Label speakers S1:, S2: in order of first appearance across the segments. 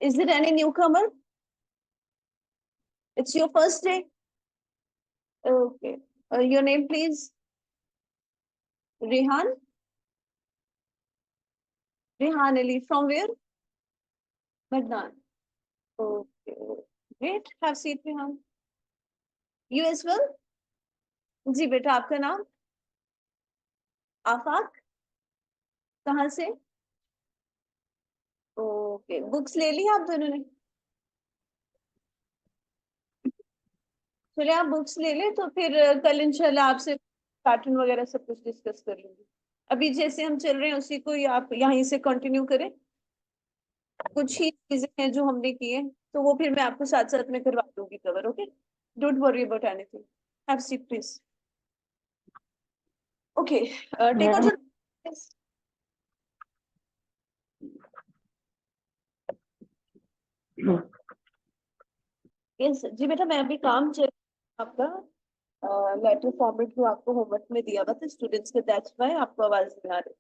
S1: Is there any newcomer? It's your first day? Okay. Your name, please? Rehan? Rehan Ali. From where? Badnan. Okay. Great. Have seat, Rehan. You as well? जी बेटा, आपका नाम? आफाक? कहाँ से? Okay, books ले ली आप दोनों ने? चलिए, आप बुक्स ले लें तो फिर कल इंशाल्लाह आपसे पैटर्न वगैरह सब कुछ डिस्कस कर लूंगी। अभी जैसे हम चल रहे हैं उसी को ही आप यहीं से कंटिन्यू करें। कुछ ही चीजें हैं जो हमने की है, तो वो फिर मैं आपको साथ साथ में करवा दूंगी cover. Okay, don't worry about anything. Have seat please. Okay, take out your. Yes जी बेटा, मैं अभी काम चल आपका लेटर फॉर्मेट जो आपको होमवर्क में दिया हुआ था स्टूडेंट्स के, दैट्स व्हाई आपको आवाज नहीं आ रही।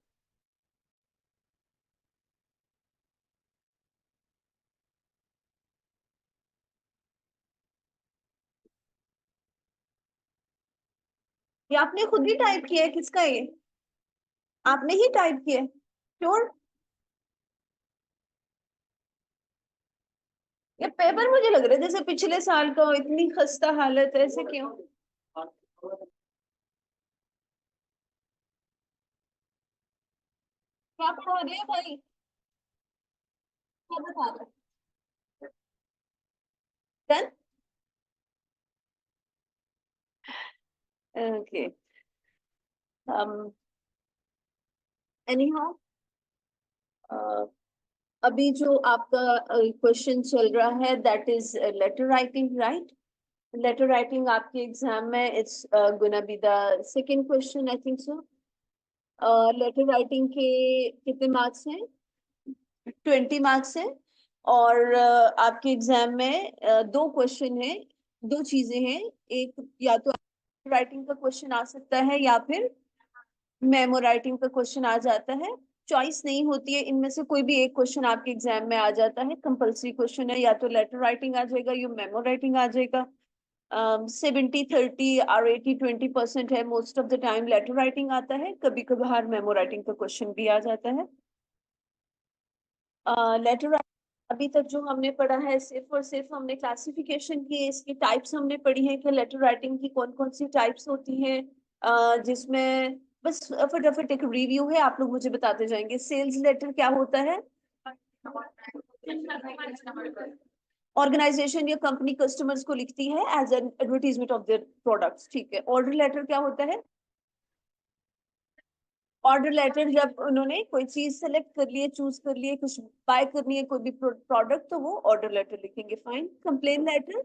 S1: ये आपने खुद ही टाइप किया है? किसका ये? आपने ही टाइप किया है? श्योर? ये पेपर मुझे लग रहा है जैसे पिछले साल का हो, इतनी खस्ता हालत है, ऐसे क्यों? क्या पढ़ा रहे हैं भाई? क्या बता रहे हैं? ओके, एनी हाउ, अभी जो आपका क्वेश्चन चल रहा है that is letter writing, right? Letter writing आपके एग्जाम में it's gonna be the second question, I think so. Letter writing के कितने मार्क्स हैं? 20 मार्क्स है। और आपके एग्जाम में दो क्वेश्चन है, दो चीजें हैं। एक या तो राइटिंग का क्वेश्चन आ सकता है या फिर मेमो राइटिंग का क्वेश्चन आ जाता है। चॉइस नहीं होती है, इनमें से कोई भी एक क्वेश्चन आपके एग्जाम में आ जाता है। कंपल्सरी क्वेश्चन है, या तो लेटर राइटिंग आ जाएगा या मेमो राइटिंग आ जाएगा। 70-30 और 80-20% है। Most of the time letter writing आता है, कभी कभार मेमो राइटिंग का क्वेश्चन भी आ जाता है। लेटर अभी तक जो हमने पढ़ा है सिर्फ और सिर्फ हमने क्लासिफिकेशन की है, इसकी टाइप्स हमने पढ़ी है कि लेटर राइटिंग की कौन कौन सी टाइप्स होती हैं। जिसमें बस फटाफट एक रिव्यू है, आप लोग मुझे बताते जाएंगे। सेल्स लेटर क्या होता है? ऑर्गेनाइजेशन या कंपनी कस्टमर्स को लिखती है as an advertisement of their products, ठीक है। ऑर्डर लेटर क्या होता है? ऑर्डर लेटर जब उन्होंने कोई चीज सेलेक्ट कर लिए, चूज कर लिए, कुछ बाय करनी है कोई भी प्रोडक्ट, तो वो ऑर्डर लेटर लिखेंगे। फाइन। Complain letter?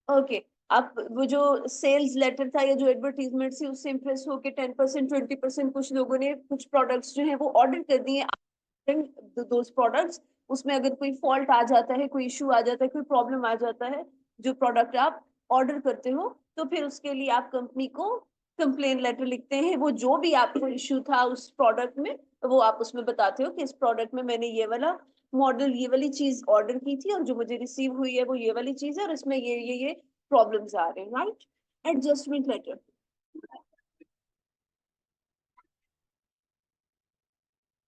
S1: ओके। अब वो जो सेल्स लेटर था या जो एडवर्टीजमेंट थी उससे इम्प्रेस होकर 10% 20% कुछ लोगों ने कुछ प्रोडक्ट्स जो है वो ऑर्डर कर दिए। दोज प्रोडक्ट्स, उसमें अगर कोई फॉल्ट आ जाता है, कोई इशू आ जाता है, कोई प्रॉब्लम आ जाता है जो प्रोडक्ट आप ऑर्डर करते हो, तो फिर उसके लिए आप कंपनी को कंप्लेन लेटर लिखते हैं। वो जो भी आपको इशू था उस प्रोडक्ट में, तो वो आप उसमें बताते हो कि इस प्रोडक्ट में मैंने ये वाला मॉडल, ये वाली चीज ऑर्डर की थी और जो मुझे रिसीव हुई है वो ये वाली चीज है और इसमें ये प्रॉब्लम्स आ रहे हैं, right? Adjustment letter?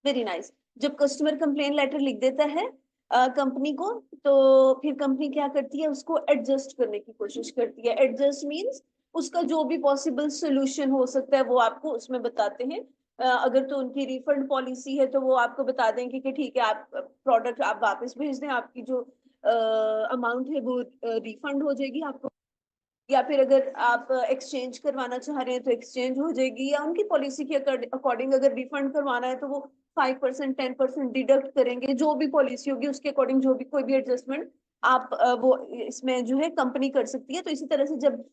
S1: Very nice. जब कस्टमर कंप्लेन लेटर लिख देता है कंपनी को, तो फिर कंपनी क्या करती है? उसको एडजस्ट करने की कोशिश करती है। एडजस्ट मींस उसका जो भी पॉसिबल सोल्यूशन हो सकता है वो आपको उसमें बताते हैं। अगर तो उनकी रिफंड पॉलिसी है तो वो आपको बता देंगे कि ठीक है, आप प्रोडक्ट आप वापस भेज दें, आपकी जो अमाउंट है वो रिफंड हो जाएगी आपको। या फिर अगर आप एक्सचेंज करवाना चाह रहे हैं तो एक्सचेंज हो जाएगी, या उनकी पॉलिसी के अकॉर्डिंग अगर रिफंड करवाना है तो वो 5% 10% डिडक्ट करेंगे। जो भी पॉलिसी होगी उसके अकॉर्डिंग जो भी कोई भी एडजस्टमेंट आप वो इसमें जो है कंपनी कर सकती है। तो इसी तरह से जब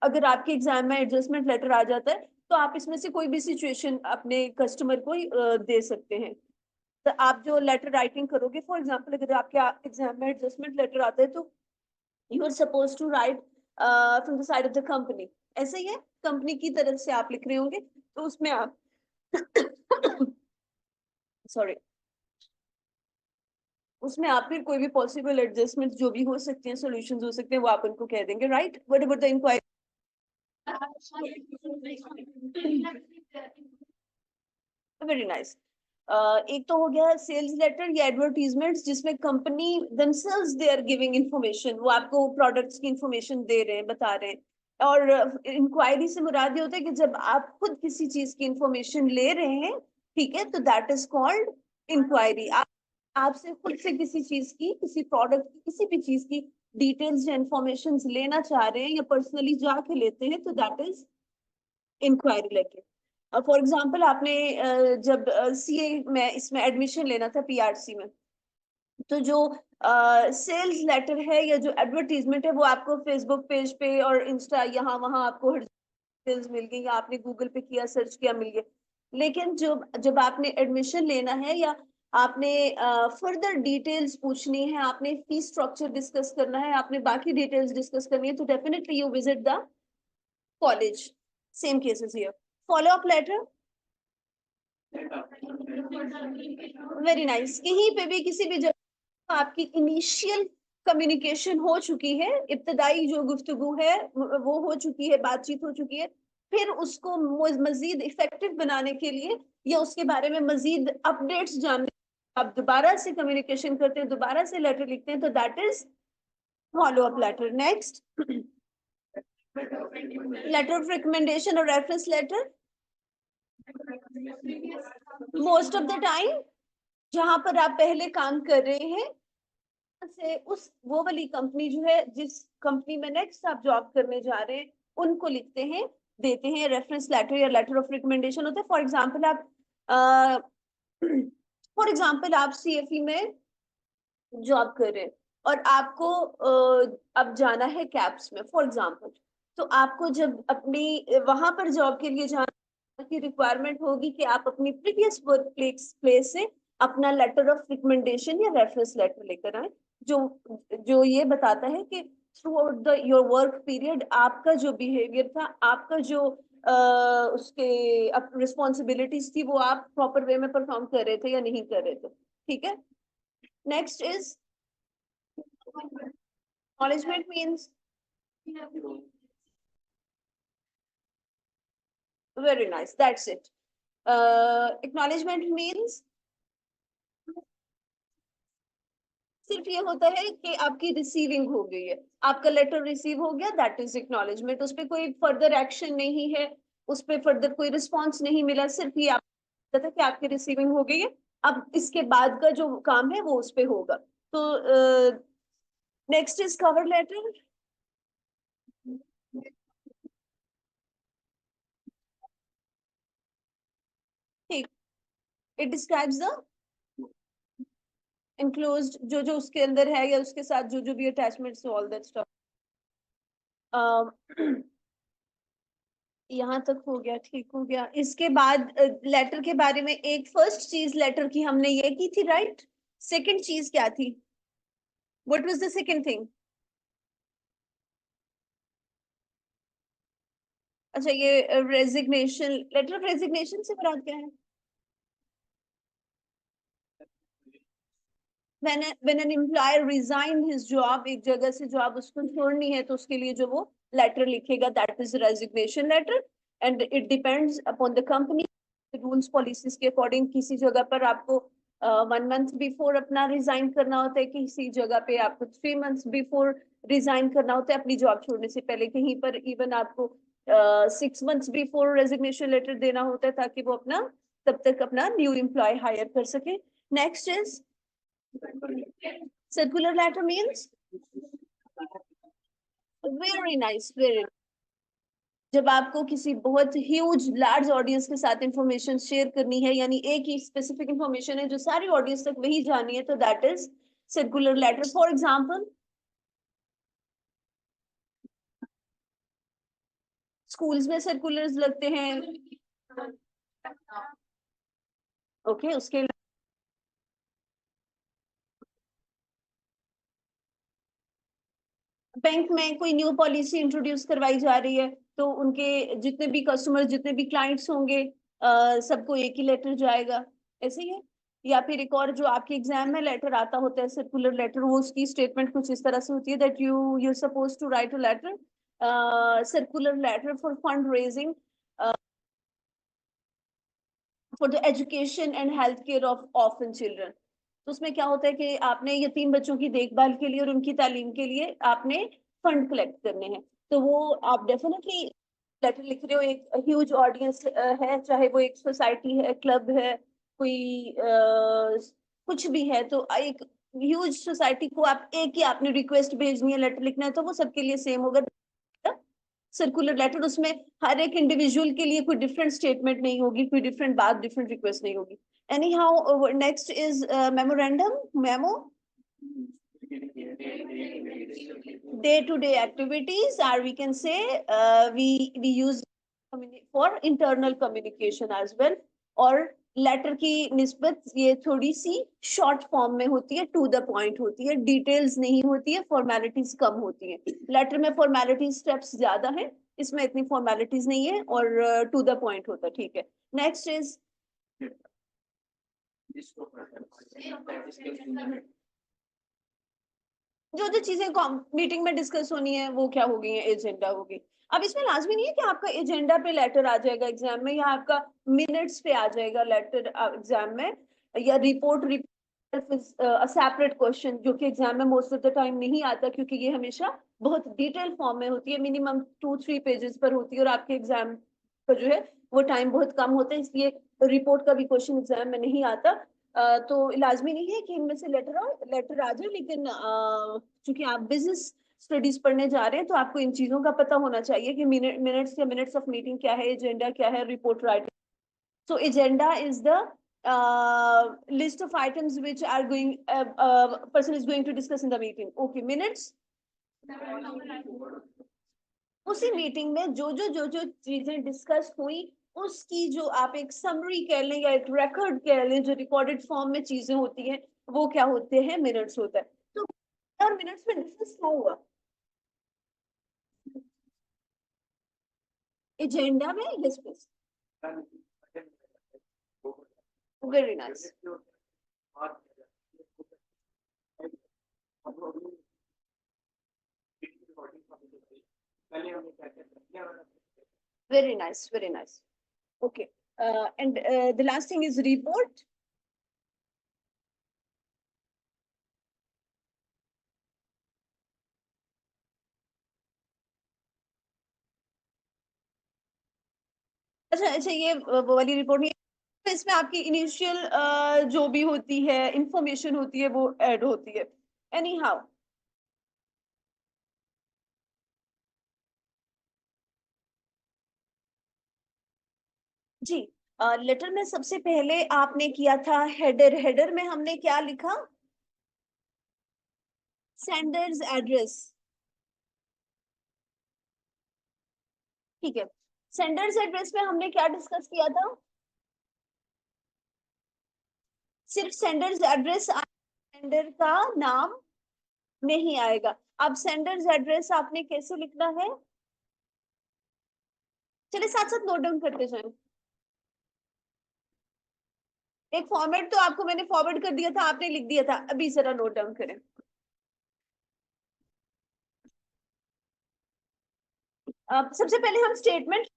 S1: अगर आपके एग्जाम में एडजस्टमेंट लेटर आ जाता है तो आप इसमें से कोई भी सिचुएशन अपने कस्टमर को दे सकते हैं। तो आप जो लेटर राइटिंग करोगे, फॉर एग्जाम्पल अगर आपके एग्जाम में एडजस्टमेंट लेटर आता है तो you are suppose to write from the side of the company. ऐसे ही है, कंपनी की तरफ से आप लिख रहे होंगे तो उसमें आप सॉरी, उसमें आप फिर कोई भी पॉसिबल एडजस्टमेंट जो भी हो सकते हैं, सॉल्यूशंस हो सकते हैं, वो आप उनको कह देंगे, right? What about the inquiry? Very nice. एक तो हो गया सेल्स लेटर या एडवर्टीजमेंट्स, जिसमें company themselves they are giving information, वो आपको प्रोडक्ट्स की इंफॉर्मेशन दे रहे हैं, बता रहे हैं। और इंक्वायरी से मुराद ये होता है कि जब आप खुद किसी चीज की इंफॉर्मेशन ले रहे हैं, ठीक है, तो दैट इज कॉल्ड इंक्वायरी। आप आपसे खुद से किसी चीज की, किसी प्रोडक्ट की, किसी भी चीज की डिटेल्स या इंफॉर्मेशन लेना चाह रहे हैं या पर्सनली जाके लेते हैं, तो that is inquiry letter. For example, आपने जब सीए में इसमें एडमिशन लेना था, पीआरसी में, तो जो सेल्स लेटर है या जो एडवर्टीजमेंट है, वो आपको फेसबुक पेज पे और इंस्टा यहाँ वहाँ आपको डिटेल्स मिल गई, या आपने गूगल पे किया, सर्च किया, मिल गया। लेकिन जब जब आपने एडमिशन लेना है या आपने फर्दर डिटेल्स पूछनी है, आपने फीस स्ट्रक्चर डिस्कस करना है, आपने बाकी डिटेल्स डिस्कस करनी है, तो definitely you visit the college. Same cases here. Follow up letter, very nice. कहीं पे भी किसी भी जगह आपकी इनिशियल कम्युनिकेशन हो चुकी है, इब्तदाई जो गुफ्तगू है वो हो चुकी है, बातचीत हो चुकी है, फिर उसको मजीद इफेक्टिव बनाने के लिए या उसके बारे में मजीद अपडेट्स जानने, आप दोबारा से कम्युनिकेशन करते हैं, दोबारा से लेटर लिखते हैं, तो that is follow up letter. Next, letter of recommendation और reference letter. Most of the time जहां पर आप पहले काम कर रहे हैं से उस वो वाली कंपनी जो है, जिस कंपनी में नेक्स्ट आप जॉब करने जा रहे हैं, उनको लिखते हैं, देते हैं। रेफरेंस लेटर या लेटर ऑफ रिकमेंडेशन होता है। फॉर एग्जाम्पल आप सीएफई में जॉब कर रहे हैं और आपको अब जाना है कैप्स में, फॉर एग्जाम्पल, तो आपको जब अपनी वहां पर जॉब के लिए जाने की रिक्वायरमेंट होगी कि आप अपनी प्रीवियस वर्क प्लेस से अपना लेटर ऑफ रिकमेंडेशन या रेफरेंस लेटर लेकर आए, जो जो ये बताता है कि through out the your work period आपका जो बिहेवियर था, आपका जो उसके रिस्पॉन्सिबिलिटीज थी, वो आप प्रॉपर वे में परफॉर्म कर रहे थे या नहीं कर रहे थे। ठीक है। Next is acknowledgement means, very nice, that's it. Acknowledgement means सिर्फ ये होता है कि आपकी रिसीविंग हो गई है, आपका लेटर रिसीव हो गया, दैट इज एक्नॉलेजमेंट। उस पर कोई फर्दर एक्शन नहीं है, उस पर फर्दर कोई रिस्पॉन्स नहीं मिला, सिर्फ ये आप पता कि आपकी रिसीविंग हो गई है। अब इसके बाद का जो काम है वो उस पर होगा। तो नेक्स्ट इज कवर लेटर। ठीक, इट डिस्क्राइब्स द enclosed, जो जो उसके अंदर है या उसके साथ जो जो भी अटैचमेंट्स, ऑल दैट स्टफ। यहाँ तक हो गया, ठीक हो गया। इसके बाद लेटर के बारे में एक फर्स्ट चीज लेटर की हमने ये की थी, राइट? सेकंड चीज क्या थी? What was the second thing? अच्छा, ये रेजिग्नेशन, लेटर ऑफ रेजिग्नेशन से मुराद क्या है? when an employer resigned his job, एक जगह से जॉब उसको छोड़नी है, तो उसके लिए जो वो लेटर लिखेगा, that is resignation letter. And it depends upon the company rules policies के अकॉर्डिंग। किसी जगह पर आपको 1 मंथ बिफोर अपना रिजाइन करना होता है, किसी जगह पे आपको 3 मंथ्स बिफोर रिजाइन करना होता है अपनी जॉब छोड़ने से पहले, कहीं पर इवन आपको 6 मंथ्स बिफोर रेजिग्नेशन लेटर देना होता है, ताकि वो अपना तब तक अपना न्यू एम्प्लॉय हायर कर सके। Next is circular letter means, very nice, very nice. जब आपको किसी बहुत ह्यूज लार्ज ऑडियंस के साथ इंफॉर्मेशन शेयर करनी है, यानी एक ही स्पेसिफिक इंफॉर्मेशन है जो सारी ऑडियंस तक वही जानी है, तो that is circular letter. For example, schools में सर्कुलर्स लगते हैं, ओके उसके बैंक में कोई न्यू पॉलिसी इंट्रोड्यूस करवाई जा रही है, तो उनके जितने भी कस्टमर, जितने भी क्लाइंट्स होंगे, सबको एक ही लेटर जाएगा, ऐसे ही है। या फिर एक और जो आपके एग्जाम में लेटर आता होता है सर्कुलर लेटर, वो उसकी स्टेटमेंट कुछ इस तरह से होती है that you suppose to write a letter, circular letter for fund raising for the education and health care of orphan children. तो उसमें क्या होता है कि आपने यतीम बच्चों की देखभाल के लिए और उनकी तालीम के लिए आपने फंड कलेक्ट करने हैं, तो वो आप डेफिनेटली लेटर लिख रहे हो, एक ह्यूज ऑडियंस है, चाहे वो एक सोसाइटी है, क्लब है, कोई कुछ भी है, तो एक ह्यूज सोसाइटी को आप एक ही आपने रिक्वेस्ट भेजनी है, लेटर लिखना है, तो वो सबके लिए सेम होगा सर्कुलर लेटर। उसमें हर एक इंडिविजुअल के लिए कोई डिफरेंट स्टेटमेंट नहीं होगी, कोई डिफरेंट बात, डिफरेंट रिक्वेस्ट नहीं होगी। Any how next is memorandum, memo. Day to day activities, or we can say we use for internal communication as well, और लेटर की निस्बत ये थोड़ी सी शॉर्ट फॉर्म में होती है, टू द पॉइंट होती है, डिटेल्स नहीं होती है, फॉर्मेलिटीज कम होती है। लेटर में फॉर्मेलिटी स्टेप्स ज्यादा है, इसमें इतनी फॉर्मेलिटीज नहीं है, और टू द पॉइंट होता है। ठीक है, नेक्स्ट इज जो जो चीजें मीटिंग में डिस्कस होनी है वो क्या हो गई है, एजेंडा होगी। अब इसमें लाजमी नहीं है कि आपका एजेंडा पे लेटर आ जाएगा एग्जाम में, या आपका मिनट्स पे आ जाएगा लेटर एग्जाम में, या रिपोर्ट सेपरेट क्वेश्चन, जो कि एग्जाम में मोस्ट ऑफ द टाइम नहीं आता, क्योंकि ये हमेशा बहुत डिटेल फॉर्म में होती है, मिनिमम 2-3 पेजेस पर होती है, और आपके एग्जाम का जो है वो टाइम बहुत कम होता है, इसलिए रिपोर्ट का भी क्वेश्चन एग्जाम में नहीं आता। तो लाजमी नहीं है कि इनमें से लेटर आ जाए, लेकिन चूंकि आप बिजनेस स्टडीज पढ़ने जा रहे हैं, तो आपको इन चीजों का पता होना चाहिए कि मिनट्स या मिनट्स ऑफ मीटिंग क्या है, एजेंडा क्या है, report writing. So agenda is the list of items which are going person is going to discuss in the meeting. Okay, minutes, उसी मीटिंग में जो चीजें डिस्कस हुई उसकी जो आप एक समरी कह लें या एक रिकॉर्ड कह लें, जो रिकॉर्डेड फॉर्म में चीजें होती हैं, वो क्या होते हैं, मिनट्स होता है। तो और मिनट्स में डिस्कस क्या हुआ एजेंडा में, yes please. Very nice, very nice, very nice. Okay, and the last thing is report. अच्छा अच्छा, ये वो वाली रिपोर्ट नहीं है, इसमें आपकी इनिशियल जो भी होती है इंफॉर्मेशन होती है वो ऐड होती है। एनी हाउ, जी, लेटर में सबसे पहले आपने किया था हेडर। हेडर में हमने क्या लिखा, सेंडर्स एड्रेस। ठीक है, सेंडर्स एड्रेस में हमने क्या डिस्कस किया था, सिर्फ सेंडर्स एड्रेस, सेंडर का नाम नहीं आएगा। अब सेंडर्स एड्रेस आपने कैसे लिखना है, चलिए साथ साथ नोट डाउन करते जाएं। एक फॉर्मेट तो आपको मैंने फॉरवर्ड कर दिया था, आपने लिख दिया था, अभी जरा नोट डाउन करें। सबसे पहले हम स्टेटमेंट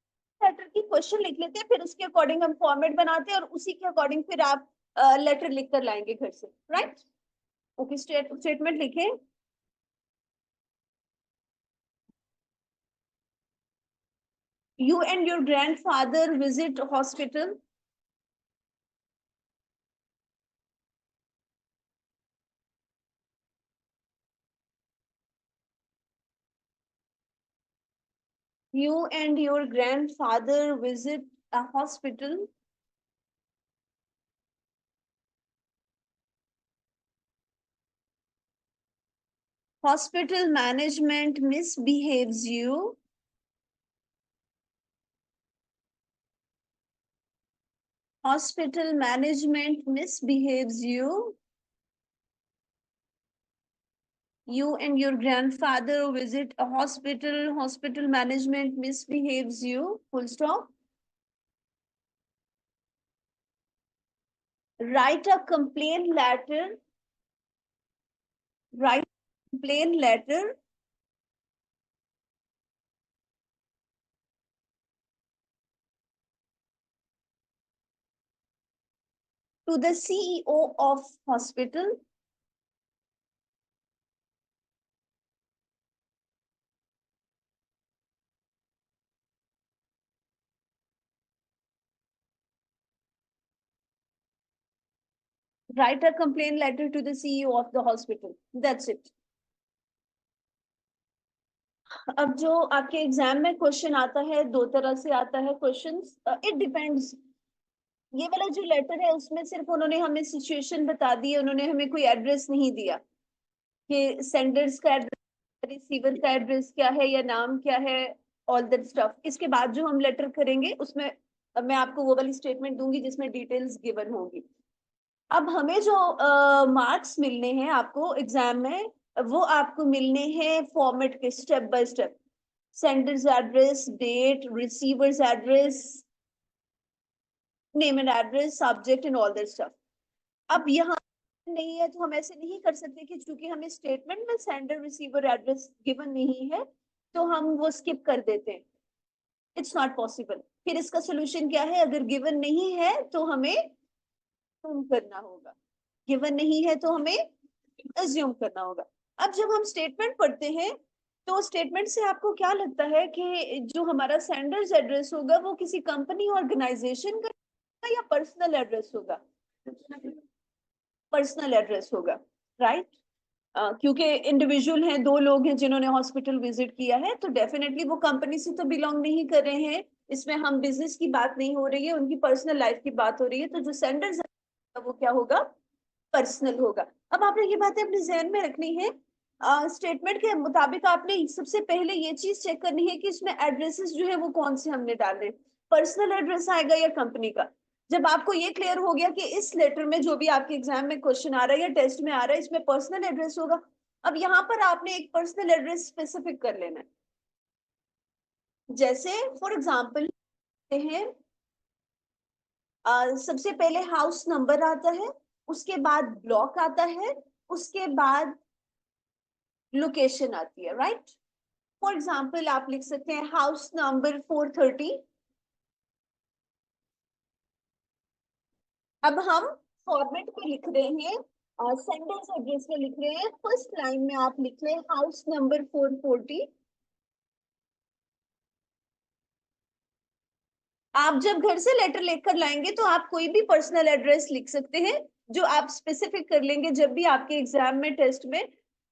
S1: लेटर की क्वेश्चन लिख लेते हैं, फिर उसके अकॉर्डिंग हम फॉर्मेट बनाते हैं, और उसी के अकॉर्डिंग फिर आप लेटर लिख कर लाएंगे घर से, राइट। ओके, स्टेटमेंट लिखें। You and your grandfather visit hospital. You and your grandfather visit a hospital. Hospital management misbehaves you. Hospital management misbehaves you. You and your grandfather visit a hospital. Hospital management misbehaves you. Full stop. write a complaint letter, write complaint letter to the CEO of hospital. Write a complaint letter to the CEO of the hospital. That's it. अब जो आपके exam में question आता है, दो तरह से आता है क्वेश्चंस, इट डिपेंड्स। ये वाला जो लेटर है उसमें सिर्फ उन्होंने हमें सिचुएशन बता दी है, उन्होंने हमें कोई एड्रेस नहीं दिया कि सेंडर्स का एड्रेस, रिसीवर का एड्रेस क्या है या नाम क्या है, ऑल दैट स्टफ। इसके बाद जो हम लेटर करेंगे उसमें अब मैं आपको वो वाली स्टेटमेंट दूंगी जिसमें डिटेल्स गिवन होंगी। अब हमें जो मार्क्स मिलने हैं आपको एग्जाम में, वो आपको मिलने हैं फॉर्मेट के, step by step. Sender's address, date, receiver's address, name and address, subject and all that stuff. अब यहाँ नहीं है तो हम ऐसे नहीं कर सकते कि चूंकि हमें स्टेटमेंट में सेंडर रिसीवर एड्रेस गिवन नहीं है तो हम वो स्किप कर देते हैं। It's not possible. फिर इसका सोल्यूशन क्या है? अगर गिवन नहीं है तो हमें अज्यूम करना होगा, गिवन नहीं है तो हमें अज्यूम करना होगा। अब जब हम स्टेटमेंट पढ़ते हैं तो स्टेटमेंट से आपको क्या लगता है कि जो हमारा सेंडर्स एड्रेस होगा वो किसी कंपनी ऑर्गेनाइजेशन का या पर्सनल एड्रेस होगा? पर्सनल एड्रेस होगा, राइट। क्योंकि इंडिविजुअल हैं, दो लोग हैं जिन्होंने हॉस्पिटल विजिट किया है, तो डेफिनेटली वो कंपनी से तो बिलोंग नहीं कर रहे हैं। इसमें हम बिजनेस की बात नहीं हो रही है, उनकी पर्सनल लाइफ की बात हो रही है। तो जो सेंडर्स है वो क्या होगा? पर्सनल होगा। अब आपने ये बातें अपने जहन में रखनी है। स्टेटमेंट के मुताबिक आपने सबसे पहले ये चीज चेक करनी है कि इसमें एड्रेसेस जो है वो कौन से हमने डाले, पर्सनल एड्रेस आएगा या कंपनी का। जब आपको ये क्लियर हो गया कि इस लेटर में जो भी आपके एग्जाम में क्वेश्चन आ रहा है या टेस्ट में आ रहा है इसमें पर्सनल एड्रेस होगा, अब यहाँ पर आपने एक पर्सनल एड्रेस स्पेसिफिक कर लेना है। जैसे फॉर एग्जाम्पल हैं, सबसे पहले हाउस नंबर आता है, उसके बाद ब्लॉक आता है, उसके बाद लोकेशन आती है, राइट। फॉर एग्जाम्पल आप लिख सकते हैं हाउस नंबर 430। अब हम फॉर्मेट में लिख रहे हैं, सेंटेंस एड्रेस में लिख रहे हैं, फर्स्ट लाइन में आप लिख रहे हैं हाउस नंबर 440। आप जब घर से लेटर लेकर लाएंगे तो आप कोई भी पर्सनल एड्रेस लिख सकते हैं जो आप स्पेसिफिक कर लेंगे। जब भी आपके एग्जाम में टेस्ट में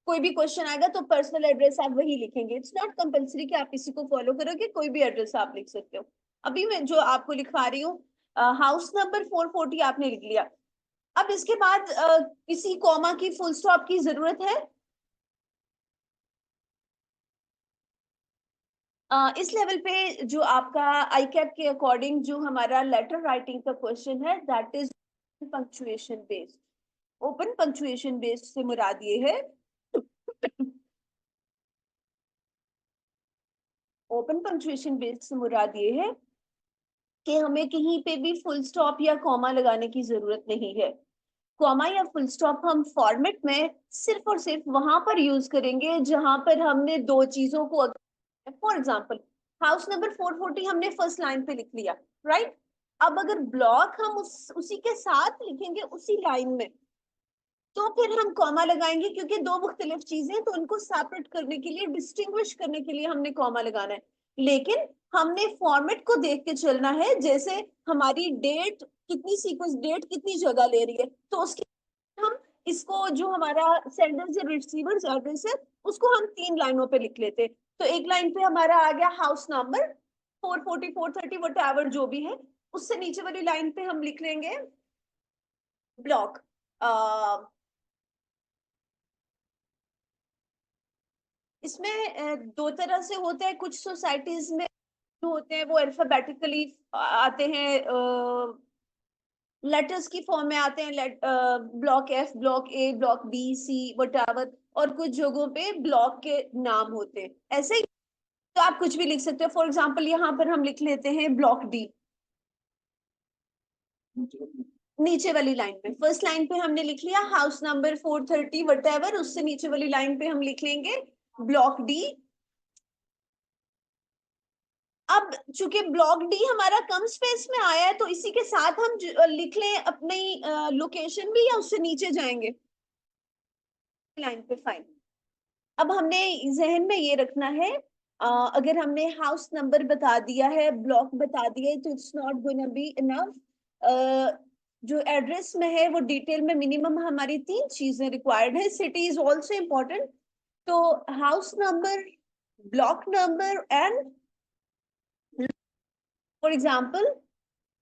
S1: कोई भी क्वेश्चन आएगा तो पर्सनल एड्रेस आप वही लिखेंगे। इट्स नॉट कंपल्सरी कि आप किसी को फॉलो करोगे, कोई भी एड्रेस आप लिख सकते हो। अभी मैं जो आपको लिखवा रही हूँ, हाउस नंबर 440 आपने लिख लिया। अब इसके बाद किसी कॉमा की, फुल स्टॉप की जरूरत है? इस लेवल पे जो आपका आई कैप के अकॉर्डिंग जो हमारा लेटर राइटिंग का क्वेश्चन है that is punctuation based. Open punctuation based से मुराद ये है ओपन पंक्चुएशन बेस्ड से मुराद ये है कि हमें कहीं पे भी फुल स्टॉप या कॉमा लगाने की जरूरत नहीं है। कॉमा या फुल स्टॉप हम फॉर्मेट में सिर्फ और सिर्फ वहां पर यूज करेंगे जहां पर हमने दो चीजों को, फॉर एग्जाम्पल हाउस नंबर 440 हमने फर्स्ट लाइन पे लिख लिया, राइट। अब अगर ब्लॉक हम उसी के साथ लिखेंगे उसी लाइन में तो फिर हम कॉमा लगाएंगे, क्योंकि दो मुख्तलिफ चीजें तो उनको सेपरेट करने के लिए, डिस्टिंग्विश करने के लिए हमने कॉमा लगाना है। लेकिन हमने फॉर्मेट को देख के चलना है, जैसे हमारी डेट कितनी सीक्वेंस, डेट कितनी जगह ले रही है, तो उसके हम इसको जो हमारा सेंडर्स या रिसीवर्स एड्रेस है उसको हम 3 लाइनों पे लिख लेते। तो एक लाइन पे हमारा आ गया हाउस नंबर 440 430 वट एवर जो भी है, उससे नीचे वाली लाइन पे हम लिख लेंगे ब्लॉक। इसमें दो तरह से होता है, कुछ सोसाइटीज में जो होते हैं वो अल्फाबेटिकली आते हैं, लेटर्स की फॉर्म में आते हैं, block F, block A, block B, C वटावर। और कुछ जगहों पे ब्लॉक के नाम होते हैं ऐसे ही। तो आप कुछ भी लिख सकते हो। फॉर एग्जांपल यहाँ पर हम लिख लेते हैं ब्लॉक डी। नीचे वाली लाइन पे, फर्स्ट लाइन पे हमने लिख लिया हाउस नंबर 430 वटेवर, उससे नीचे वाली लाइन पे हम लिख लेंगे ब्लॉक डी। अब चूंकि ब्लॉक डी हमारा कम स्पेस में आया है तो इसी के साथ हम लिख लें अपनी लोकेशन भी, या उससे नीचे जाएंगे लाइन पे, फाइन। अब हमने जहन में ये रखना है, अगर हमने हाउस नंबर बता दिया है, ब्लॉक बता दिया है, तो it's not gonna be enough. जो एड्रेस में है वो डिटेल में मिनिमम हमारी 3 चीजें रिक्वायर्ड है, सिटी इज ऑल्सो इम्पोर्टेंट। तो house number, block number and, for example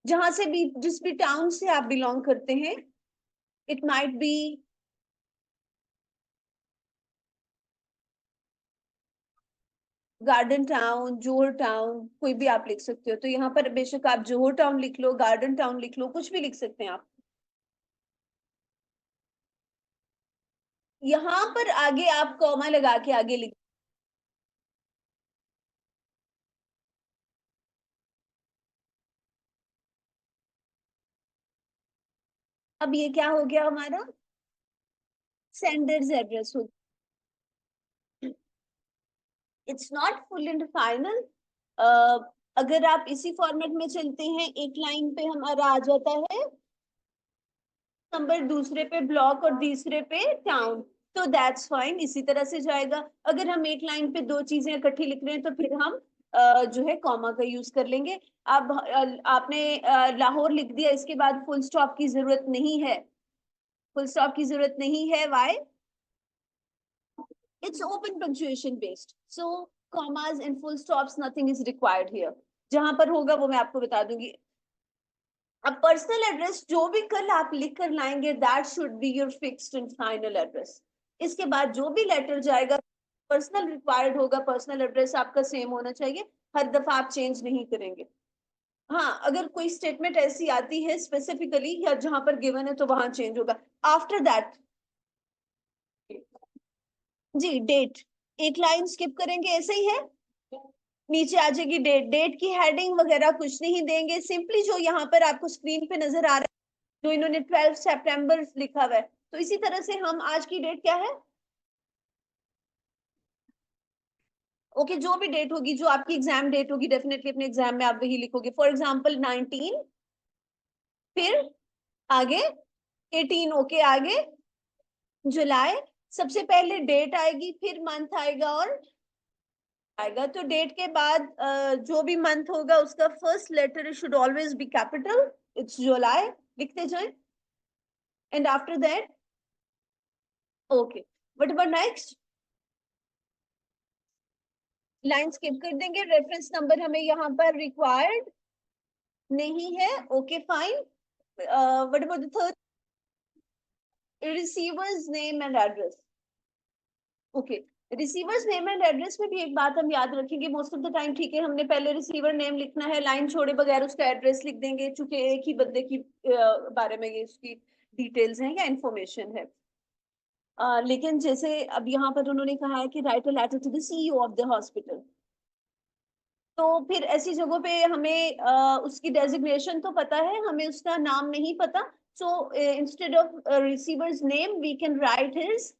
S1: जहां से भी, जिस भी टाउन से आप बिलोंग करते हैं, it might be garden town, Johar town, कोई भी आप लिख सकते हो। तो यहाँ पर बेशक आप जोहर टाउन लिख लो, गार्डन टाउन लिख लो, कुछ भी लिख सकते हैं आप। यहाँ पर आगे आप कॉमा लगा के आगे लिख। अब ये क्या हो गया हमारा, सेंडर्स एड्रेस हो। It's not full and final. अगर आप इसी फॉर्मेट में चलते हैं, एक लाइन पे हमारा आ जाता है नंबर, दूसरे पे ब्लॉक और तीसरे पे टाउन, तो दैट्स फाइन, इसी तरह से जाएगा। अगर हम एक लाइन पे 2 चीजें इकट्ठी लिख रहे हैं तो फिर हम जो है कॉमा का यूज कर लेंगे। अब आपने लाहौर लिख दिया, इसके बाद फुल स्टॉप की जरूरत नहीं है, फुल स्टॉप की जरूरत नहीं है, why, it's open punctuation based, so commas and full stops nothing is required here. जहां पर होगा वो मैं आपको बता दूंगी। अब पर्सनल एड्रेस जो भी कल आप लिख कर लाएंगे, that should be your fixed and final address. इसके बाद जो भी लेटर जाएगा पर्सनल रिक्वायर्ड होगा, पर्सनल एड्रेस आपका सेम होना चाहिए, हर दफा आप चेंज नहीं करेंगे। हाँ, अगर कोई स्टेटमेंट ऐसी आती है स्पेसिफिकली या जहां पर गिवन है तो वहां चेंज होगा। आफ्टर दैट, जी डेट, एक लाइन स्किप करेंगे, ऐसे ही है, नीचे आ जाएगी डेट। डेट की हेडिंग वगैरह कुछ नहीं देंगे, सिंपली जो यहाँ पर आपको स्क्रीन पे नजर आ रहा है, जो इन्होंने 12 सितंबर लिखा हुआ है, तो इसी तरह से हम आज की डेट क्या है, ओके, जो भी डेट होगी, जो आपकी एग्जाम डेट होगी, डेफिनेटली अपने एग्जाम में आप वही लिखोगे। फॉर एग्जाम्पल 19, फिर आगे 18, ओके, आगे जुलाई, सबसे पहले डेट आएगी, फिर मंथ आएगा और आएगा। तो डेट के बाद जो भी मंथ होगा उसका first letter should always be capital, it's July, लिखते जाए। And after that, okay, what about next, line skip कर देंगे, रेफरेंस नंबर हमें यहाँ पर रिक्वायर्ड नहीं है, okay fine. What about the third, receiver's name and address, okay. Receiver's name and address में भी एक बात हम याद रखेंगे, मोस्ट ऑफ द टाइम, ठीक है, हमने पहले रिसीवर नेम लिखना है, लाइन छोड़े बगैर उसका एड्रेस लिख देंगे, चूंकि एक ही बंदे की बारे में ये उसकी डिटेल्स हैं या इंफॉर्मेशन है। लेकिन जैसे अब यहाँ पर उन्होंने कहा है कि write a letter to the CEO of the hospital, तो फिर ऐसी जगहों पे हमें उसकी डेजिग्नेशन तो पता है, हमें उसका नाम नहीं पता। So instead of receiver's name we can write his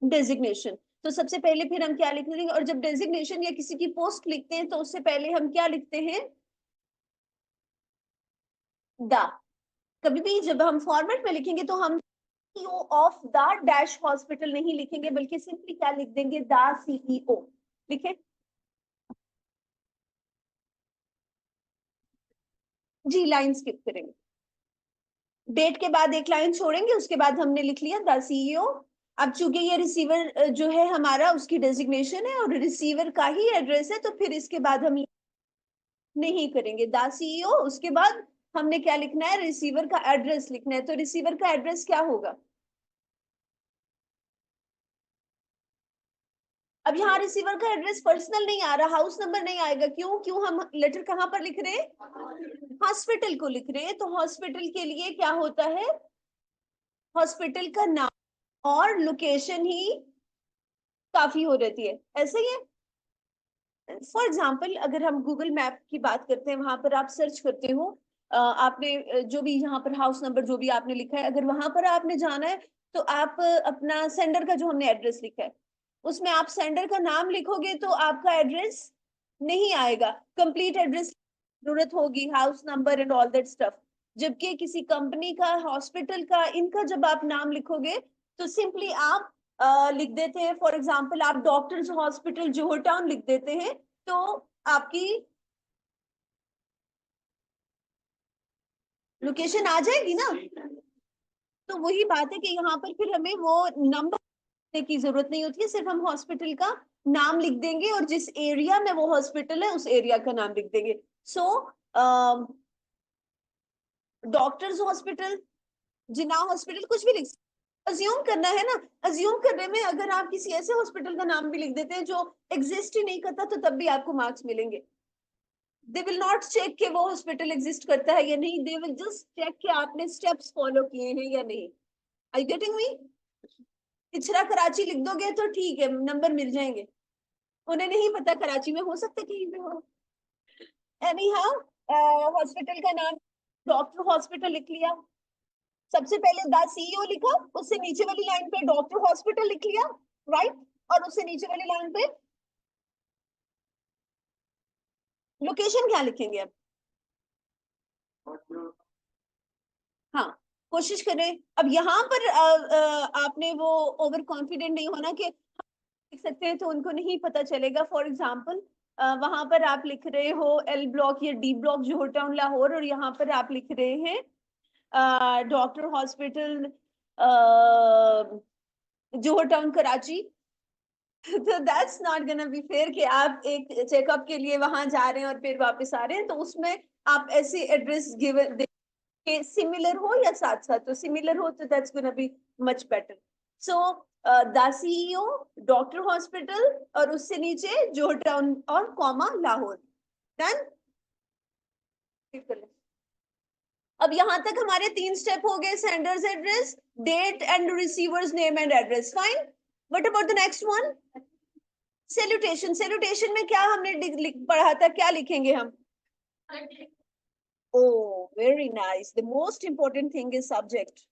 S1: designation. तो सबसे पहले फिर हम क्या लिखेंगे, और जब डेजिग्नेशन या किसी की पोस्ट लिखते हैं तो उससे पहले हम क्या लिखते हैं, द। कभी भी जब हम फॉर्मेट में लिखेंगे तो हम CEO of the dash hospital नहीं लिखेंगे, बल्कि सिंपली क्या लिख देंगे, द सीईओ, लिखे। जी, लाइन स्किप करेंगे, डेट के बाद एक लाइन छोड़ेंगे, उसके बाद हमने लिख लिया द सीईओ। अब चूंकि ये रिसीवर जो है हमारा, उसकी डेजिग्नेशन है और रिसीवर का ही एड्रेस है, तो फिर इसके बाद हम नहीं करेंगे द सीईओ, उसके बाद हमने क्या लिखना है, रिसीवर का एड्रेस लिखना है। तो रिसीवर का एड्रेस क्या होगा, अब यहाँ रिसीवर का एड्रेस पर्सनल नहीं आ रहा, हाउस नंबर नहीं आएगा, क्यों, क्यों हम लेटर कहाँ पर लिख रहे हैं, हॉस्पिटल को लिख रहे हैं। तो हॉस्पिटल के लिए क्या होता है, हॉस्पिटल का नाम और लोकेशन ही काफी हो रहती है, ऐसे ही है। फॉर एग्जाम्पल अगर हम गूगल मैप की बात करते हैं, वहां पर आप सर्च करते हो आपने जो भी यहाँ पर हाउस नंबर जो भी आपने लिखा है, अगर वहां पर आपने जाना है तो आप अपना सेंडर का जो हमने एड्रेस लिखा है उसमें आप सेंडर का नाम लिखोगे तो आपका एड्रेस नहीं आएगा, कंप्लीट एड्रेस जरूरत होगी, house number and all that stuff. जबकि किसी कंपनी का, हॉस्पिटल का, इनका जब आप नाम लिखोगे तो सिंपली आप लिख देते हैं, फॉर एग्जाम्पल आप डॉक्टर्स हॉस्पिटल जोहर टाउन लिख देते हैं तो आपकी लोकेशन आ जाएगी ना। तो वही बात है कि यहाँ पर फिर हमें वो नंबर की जरूरत नहीं होती है, सिर्फ हम हॉस्पिटल का नाम लिख देंगे और जिस एरिया में वो हॉस्पिटल है उस एरिया का नाम लिख देंगे। सो डॉक्टर्स हॉस्पिटल, जिना हॉस्पिटल, कुछ भी लिख, अज्यूम करना है ना। अज्यूम करने में अगर आप किसी ऐसे हॉस्पिटल का नाम भी लिख देते हैं जो एग्जिस्ट ही नहीं करता तो तब भी आपको मार्क्स मिलेंगे। दे विल नॉट चेक कि वो हॉस्पिटल एग्जिस्ट करता है या नहीं, दे विल जस्ट चेक कि आपने स्टेप्स फॉलो किए हैं या नहीं। Are you getting me? पिछड़ा कराची लिख दोगे तो ठीक है, नंबर मिल जाएंगे, उन्हें नहीं पता कराची में हो सकता कहीं पे हो। एनी हाउ, हॉस्पिटल का नाम डॉक्टर हॉस्पिटल लिख लिया, सबसे पहले द सीईओ लिखा, उससे नीचे वाली लाइन पे डॉक्टर हॉस्पिटल लिख लिया, राइट, और उससे नीचे वाली लाइन पे लोकेशन क्या लिखेंगे अब? हाँ, कोशिश करें। अब यहाँ पर आपने वो ओवर कॉन्फिडेंट नहीं होना कि लिख सकते हैं तो उनको नहीं पता चलेगा। फॉर एग्जाम्पल वहां पर आप लिख रहे हो एल ब्लॉक या डी ब्लॉक जोहर टाउन लाहौर, और यहाँ पर आप लिख रहे हैं डॉक्टर हॉस्पिटल जोहर टाउन कराची। तो that's not gonna be fair कि आप एक चेकअप के लिए वहां जा रहे हैं और फिर वापस आ रहे हैं, तो उसमें आप ऐसे एड्रेस गिवन के सिमिलर हो या साथ साथ, तो सिमिलर हो तो that's gonna be much better. So the CEO, doctor hospital, और उससे नीचे जोहर टाउन और कॉमा लाहौर। डन। अब यहां तक हमारे 3 स्टेप हो गए, sender's address, date and receiver's name and address, fine. What about the next one? Salutation. Salutation में क्या हमने पढ़ा था, क्या लिखेंगे हम? Oh, very nice. The most important thing is subject.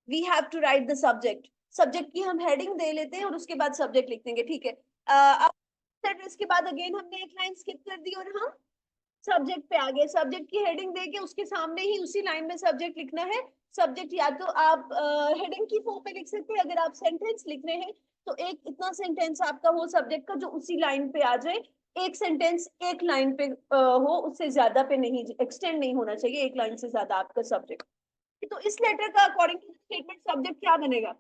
S1: We have to write the subject. Subject की हम हेडिंग दे लेते हैं और उसके बाद सब्जेक्ट लिख देंगे, ठीक है। अब एड्रेस के बाद अगेन हमने एक लाइन स्किप कर दी और हम सब्जेक्ट पे आ गए। सब्जेक्ट की हेडिंग देके उसके सामने ही उसी लाइन में सब्जेक्ट लिखना है। सब्जेक्ट या तो आप हेडिंग की फॉर्म में लिख सकते हैं, अगर आप सेंटेंस लिखने हैं तो एक इतना सेंटेंस आपका हो सब्जेक्ट का जो उसी लाइन पे आ जाए। एक सेंटेंस एक लाइन पे हो, उससे ज्यादा पे नहीं, एक्सटेंड नहीं होना चाहिए एक लाइन से ज्यादा आपका सब्जेक्ट। तो इस लेटर का अकॉर्डिंग टू स्टेटमेंट सब्जेक्ट क्या बनेगा?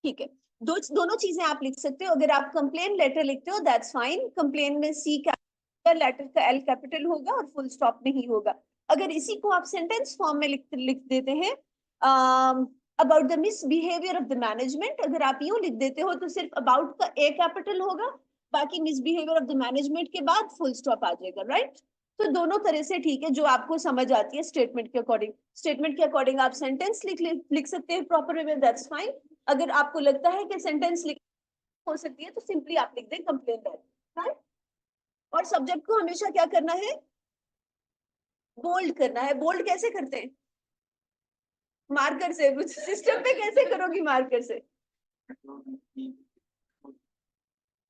S1: ठीक है, दोनों चीजें आप लिख सकते हो। अगर आप कंप्लेन लेटर लिखते हो दैट्स फाइन, कंप्लेन में सी कैपिटल, लेटर का एल कैपिटल होगा और फुल स्टॉप नहीं होगा। अगर इसी को आप सेंटेंस फॉर्म में लिख देते हैं, about the misbehaviour of the management, अगर आप यूं लिख देते हो तो सिर्फ अबाउट का ए कैपिटल होगा, बाकी मिसबिहेवियर ऑफ द मैनेजमेंट के बाद फुल स्टॉप आ जाएगा, राइट। तो दोनों तरह से ठीक है, जो आपको समझ आती है स्टेटमेंट के अकॉर्डिंग। स्टेटमेंट के अकॉर्डिंग आप सेंटेंस लिख सकते हैं प्रॉपर वे, दैट्स फाइन। अगर आपको लगता है कि सेंटेंस लिख हो सकती है तो सिंपली आप लिख दें कंप्लेन दैट, राइट। और सब्जेक्ट को हमेशा क्या करना है? बोल्ड करना है। बोल्ड कैसे करते हैं? मार्कर से। सिस्टम पे कैसे करोगी मार्कर से?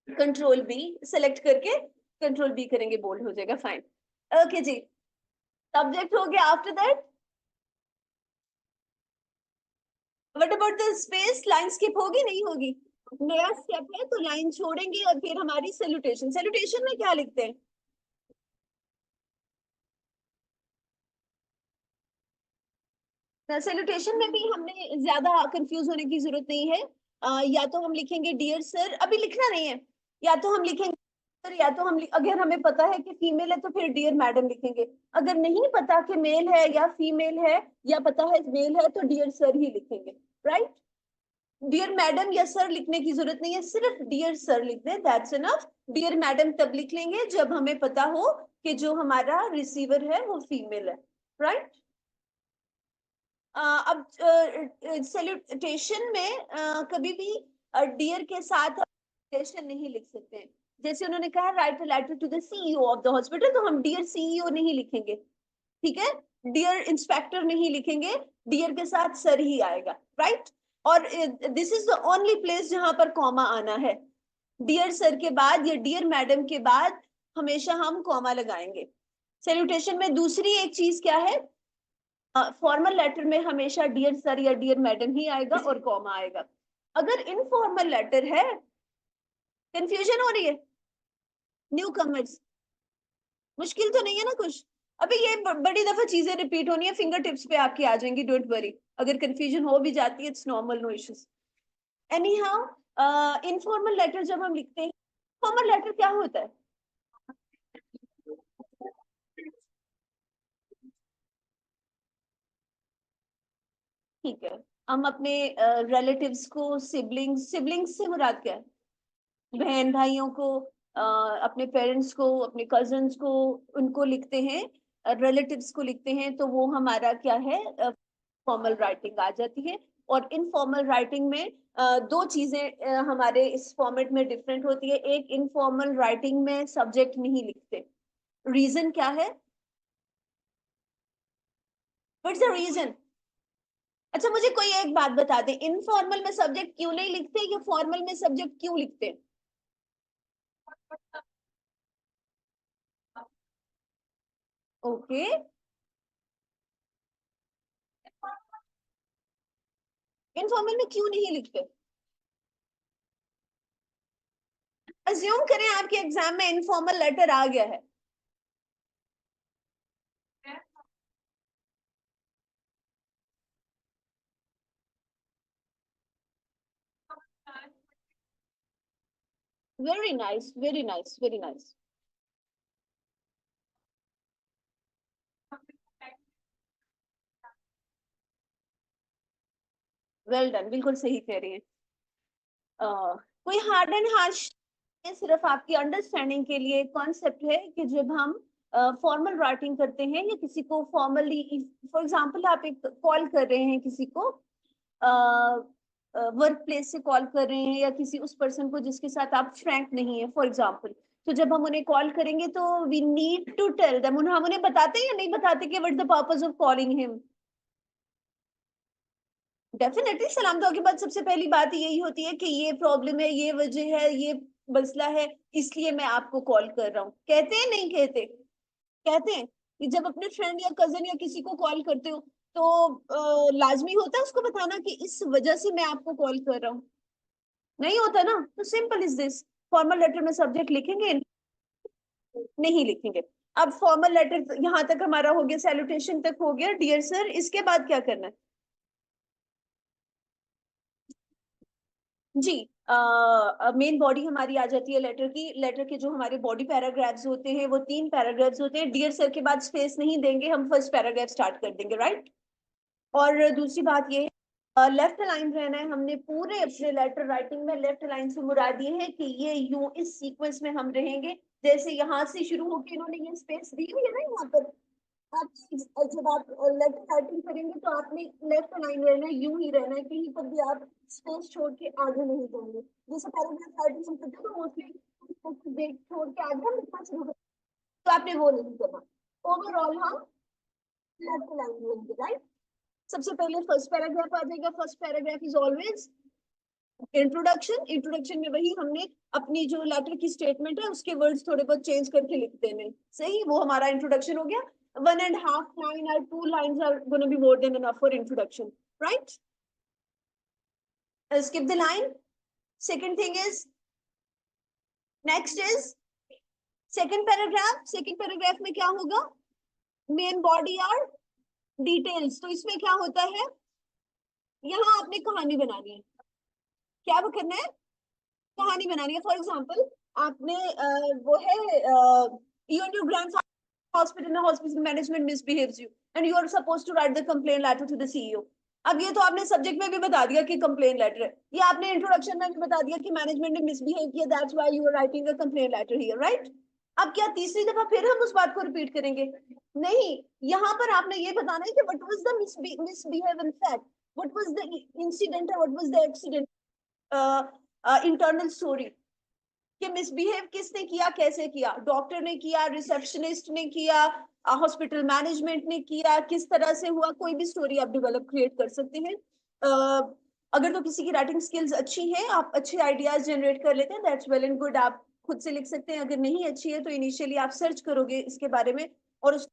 S1: कंट्रोल बी सेलेक्ट करके कंट्रोल बी करेंगे, बोल्ड हो जाएगा, फाइन। ओके जी, सब्जेक्ट हो गया। After that what about the space? Line skip होगी नहीं होगी? नया स्टेप है तो लाइन छोड़ेंगे और फिर हमारी सैल्यूटेशन। सैल्यूटेशन में क्या लिखते हैं? सैल्यूटेशन में भी हमने ज्यादा कंफ्यूज होने की जरूरत नहीं है। या तो हम लिखेंगे डियर सर, अभी लिखना नहीं है, या तो हम लिखेंगे सर, या तो अगर हमें पता है कि फीमेल है तो फिर डियर मैडम लिखेंगे। अगर नहीं पता कि मेल है या फीमेल है, या पता है मेल है तो डियर सर ही लिखेंगे, राइट। डियर मैडम या सर लिखने की जरूरत नहीं है, सिर्फ डियर सर लिख दें, दैट्स इनफ। डियर मैडम तब लिख लेंगे जब हमें पता हो कि जो हमारा रिसीवर है वो फीमेल है, राइट। अब सैल्यूटेशन में कभी भी डियर के साथ सैल्यूटेशन नहीं लिख सकते हैं। जैसे उन्होंने कहा write a letter to the CEO of the hospital, तो हम डियर सीईओ नहीं लिखेंगे, ठीक है, डियर इंस्पेक्टर नहीं लिखेंगे, डियर के साथ सर ही आएगा, राइट। और this is the only place जहां पर कॉमा आना है, डियर सर के बाद या डियर मैडम के बाद हमेशा हम कॉमा लगाएंगे। सैल्यूटेशन में दूसरी एक चीज क्या है, फॉर्मल लेटर में हमेशा डियर सर या डियर मैडम ही आएगा और कॉमा आएगा। अगर इनफॉर्मल लेटर है, कंफ्यूजन हो रही है, न्यू कमर्स, मुश्किल तो नहीं है ना कुछ? अभी ये बड़ी दफा चीजें रिपीट होनी है, फिंगर टिप्स पे आपकी आ जाएंगी, डोंट वरी। अगर कंफ्यूजन हो भी जाती है it's normal, no issues. Anyhow informal letter जब हम लिखते हैं, फॉर्मल लेटर क्या होता है? ठीक है, हम अपने रिलेटिव्स को, सिबलिंग्स, सिबलिंग्स से मुराद क्या है? बहन भाइयों को, अपने पेरेंट्स को, अपने कजन्स को, उनको लिखते हैं, रिलेटिव्स को लिखते हैं, तो वो हमारा क्या है, फॉर्मल राइटिंग आ जाती है। और इनफॉर्मल राइटिंग में दो चीजें हमारे इस फॉर्मेट में डिफरेंट होती है। एक, इनफॉर्मल राइटिंग में सब्जेक्ट नहीं लिखते, रीजन क्या है? What's the reason? अच्छा मुझे कोई एक बात बता दे, इनफॉर्मल में सब्जेक्ट क्यों नहीं लिखते या फॉर्मल में सब्जेक्ट क्यों लिखते? ओके, इनफॉर्मल में क्यों नहीं लिखते? अज्यूम करें आपके एग्जाम में इनफॉर्मल लेटर आ गया है, very nice, very nice, very nice, well done, बिल्कुल सही कह रही है। कोई हार्ड एंड हार्श, ये सिर्फ आपकी अंडरस्टैंडिंग के लिए कॉन्सेप्ट है कि जब हम फॉर्मल राइटिंग करते हैं या किसी को फॉर्मली, फॉर एग्जांपल आप एक कॉल कर रहे हैं किसी को, वर्क प्लेस से कॉल कर रहे हैं या किसी उस पर्सन को जिसके साथ आप फ्रैंक नहीं है फॉर एग्जांपल, तो जब हम उन्हें कॉल करेंगे तो we need to tell them, हम उन्हें बताते हैं या नहीं बताते कि what the purpose of calling him? Definitely सलाम दुआ के बाद सबसे पहली बात यही होती है कि ये प्रॉब्लम है, ये वजह है, ये मसला है, इसलिए मैं आपको कॉल कर रहा हूँ। कहते हैं नहीं कहते? कहते हैं कि जब अपने फ्रेंड या कजन या किसी को कॉल करते हो तो लाजमी होता है उसको बताना कि इस वजह से मैं आपको कॉल कर रहा हूँ? नहीं होता ना, तो simple is this, formal letter में सब्जेक्ट लिखेंगे नहीं लिखेंगे। अब फॉर्मल लेटर यहाँ तक हमारा हो गया, सैल्यूटेशन तक हो गया, डियर सर, इसके बाद क्या करना है? जी, मेन बॉडी हमारी आ जाती है लेटर की। लेटर के जो हमारे बॉडी पैराग्राफ्स होते हैं वो तीन पैराग्राफ्स होते हैं, डियर सर के बाद स्पेस नहीं देंगे, हम फर्स्ट पैराग्राफ स्टार्ट कर देंगे, राइट। और दूसरी बात ये है, लेफ्ट लाइन रहना है, हमने पूरे अपने लेटर राइटिंग में लेफ्ट लाइन से मुराद ये है कि ये यूं इस सीक्वेंस में हम रहेंगे, जैसे यहाँ से शुरू होकर इन्होंने ये स्पेस दी हुई है ना यहाँ पर, आप जब आप लेफ्ट राइटिंग करेंगे तो आपने लेफ्ट लाइन रहना है, यूं ही रहना है, कहीं पर भी आप स्पेस छोड़ के आगे नहीं जाएंगे। जैसे पैराग्राफ राइटिंग हम करते हैं तो मोस्टली ब्रेक छोड़ के आगे हम लिखना शुरू करते हैं, तो आपने वो नहीं करना। ओवरऑल हम लेफ्ट लाइन लेंगे, राइट। सबसे पहले फर्स्ट पैराग्राफ आ जाएगा, first paragraph is always introduction. Introduction में वही हमने अपनी जो लेटर की स्टेटमेंट है उसके वर्ड्स थोड़े बहुत चेंज करके लिख देने, सही, वो हमारा इंट्रोडक्शन हो गया। 1.5 line or 2 lines are going to be more than enough for introduction, right? Skip the line. Second thing is, next is second paragraph. Second paragraph में क्या होगा? मेन बॉडी और डिटेल्स। तो इसमें क्या होता है, यहाँ आपने कहानी बनानी है। क्या वो करना है? कहानी बनानी है। फॉर एग्जाम्पल आपने वो है, you and your grandfather hospital में, hospital management misbehaves you and you are supposed to write the complaint letter to the CEO. अब ये तो आपने सब्जेक्ट में भी बता दिया कि कंप्लेंट लेटर है, ये आपने इंट्रोडक्शन में भी बता दिया कि मैनेजमेंट ने मिसबिहेव किया, that's why you are writing a complaint letter here, right. अब क्या तीसरी दफा फिर हम उस बात को रिपीट करेंगे? नहीं, यहाँ पर आपने ये बताना है कि what was the misbehave in fact, what was the incident, what was the accident, internal story. कि मिसबिहेव किसने किया, कैसे किया, डॉक्टर ने किया, रिसेप्शनिस्ट ने किया, हॉस्पिटल मैनेजमेंट ने किया, किस तरह से हुआ, कोई भी स्टोरी आप डेवलप क्रिएट कर सकते हैं। अगर तो किसी की राइटिंग स्किल्स अच्छी है, आप अच्छे आइडियाज जनरेट कर लेते हैं, दैट्स वेल एंड गुड, आप खुद से लिख सकते हैं। अगर नहीं अच्छी है तो इनिशियली आप सर्च करोगे इसके बारे में, और उस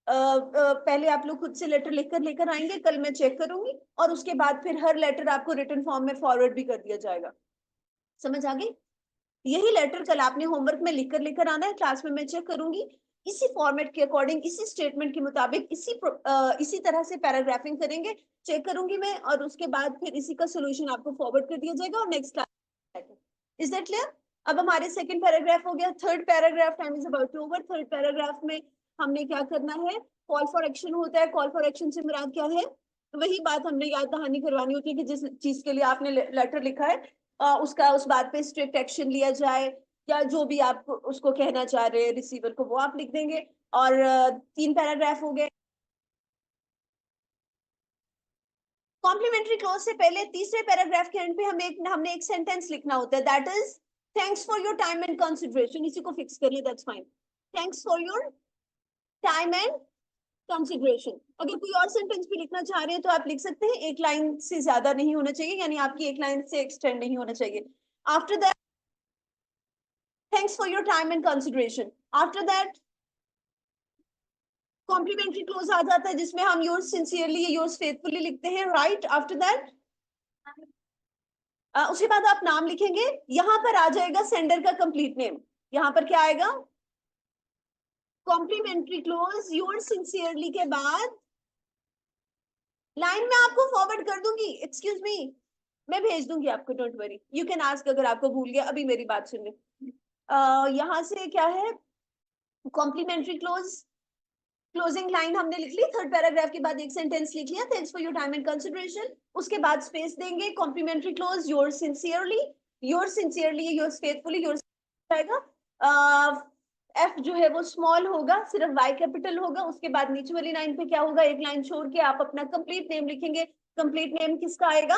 S1: पहले आप लोग खुद से लेटर लिखकर लेकर आएंगे, कल मैं चेक करूंगी, और उसके बाद फिर हर लेटर आपको रिटन फॉर्म में फॉरवर्ड भी कर दिया जाएगा। समझ आ गई? यही लेटर कल आपने होमवर्क में लिखकर लेकर आना है, क्लास में मैं चेक करूंगी, इसी फॉर्मेट के अकॉर्डिंग, इसी स्टेटमेंट के मुताबिक, इसी तरह से पैराग्राफिंग करेंगे, चेक करूंगी मैं, और उसके बाद फिर इसी का सोल्यूशन आपको फॉरवर्ड कर दिया जाएगा और next class. Is that clear? अब हमारे सेकंड पैराग्राफ हो गया, third paragraph time is about to over. Third paragraph में हमने क्या करना है, कॉल फॉर एक्शन होता है। कॉल फॉर एक्शन से मुराद क्या है? वही बात हमने याद दहानी करवानी होती है कि जिस चीज के लिए आपने लेटर लिखा है उसका उस बात पे स्ट्रिक्ट एक्शन लिया जाए, या जो भी आप उसको कहना चाह रहे हैं रिसीवर को, वो आप लिख देंगे। और 3 पैराग्राफ हो गए। कॉम्प्लीमेंट्री क्लोज से पहले तीसरे पैराग्राफ के एंड पे हमने एक सेंटेंस लिखना होता है, that is thanks for your time and consideration. इसी को फिक्स कर लिया, that's fine. Thanks for your time and consideration. अगर कोई और सेंटेंस भी लिखना चाह रहे हैं तो आप लिख सकते हैं, एक लाइन से ज्यादा नहीं होना चाहिए, यानी आपकी एक लाइन से एक्सटेंड नहीं होना चाहिए। After that thanks for your time and consideration. After that complimentary close आ जाता है जिसमें हम योर्स सिंसियरली, योर्स फेथफुली लिखते हैं, राइट? आफ्टर दैट उसके बाद आप नाम लिखेंगे, यहां पर आ जाएगा सेंडर का कंप्लीट नेम। यहां पर क्या आएगा? कॉम्प्लीमेंट्री क्लोज योर्स सिंसियरली के बाद लाइन में आपको फॉरवर्ड कर दूंगी, एक्सक्यूज मी, मैं भेज दूंगी आपको, don't worry, you can ask अगर आपको भूल गया। अभी मेरी बात सुनिए, यहां से क्या है, कॉम्प्लीमेंट्री क्लोज क्लोजिंग लाइन हमने लिख ली, थर्ड पैराग्राफ के बाद एक सेंटेंस लिख लिया, thanks for your time and consideration. उसके बाद स्पेस देंगे, complimentary close yours sincerely, yours sincerely, yours faithfully, yours आएगा। एफ जो है वो स्मॉल होगा, सिर्फ वाई कैपिटल होगा। उसके बाद नीचे वाली लाइन पे क्या होगा, एक लाइन छोड़ के आप अपना कंप्लीट नेम लिखेंगे। कंप्लीट नेम किसका आएगा?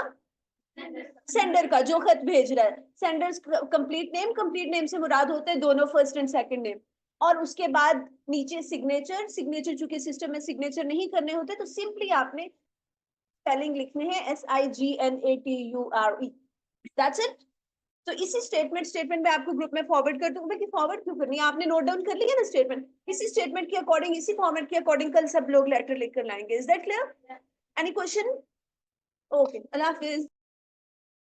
S1: सेंडर का, जो खत भेज रहा है। Sender's complete name, complete name से मुराद होते हैं दोनों फर्स्ट एंड सेकंड नेम। और उसके बाद नीचे सिग्नेचर, सिग्नेचर चूंकि सिस्टम में सिग्नेचर नहीं करने होते तो सिंपली आपने स्पेलिंग लिखने हैं, SIGNATURE, दैट्स इट। तो इसी स्टेटमेंट में आपको ग्रुप में फॉरवर्ड कर दूंगा। कि फॉरवर्ड क्यों करनी है, आपने नोट डाउन कर लिया ना स्टेटमेंट, इसी स्टेटमेंट के अकॉर्डिंग, इसी फॉर्मेट के अकॉर्डिंग कल सब लोग लेटर लिखकर लाएंगे। Is that clear? Any question? Okay, Allah Hafiz.